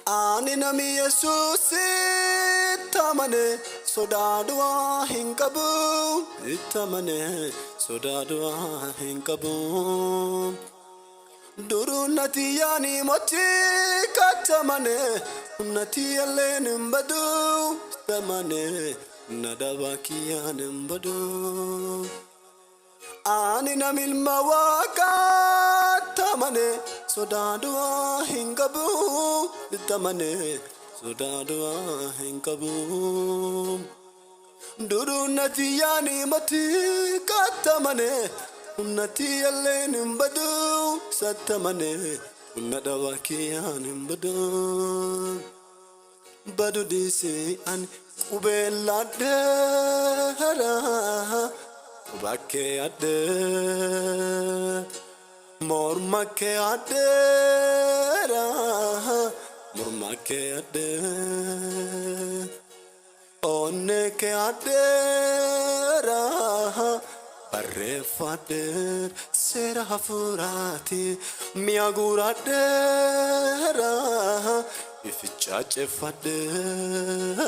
Ani nami Yesus itamane sodadwa hinkabu itamane sodadwa hinkabu durunati yani mochi katamane nati alenumbadu tamane nadabaki yanumbadu Ani namil mawaka tamane sodadwa hinkabu tamane sodadwa hinkabu durunati yani mochi katamane nati alenumbadu satamane nadabaki yanumbadu badu disi an ubeladera Bakke adde mormakke addera mormakke adde onneke addera barrefader serafurati miaguradera ifichache fadera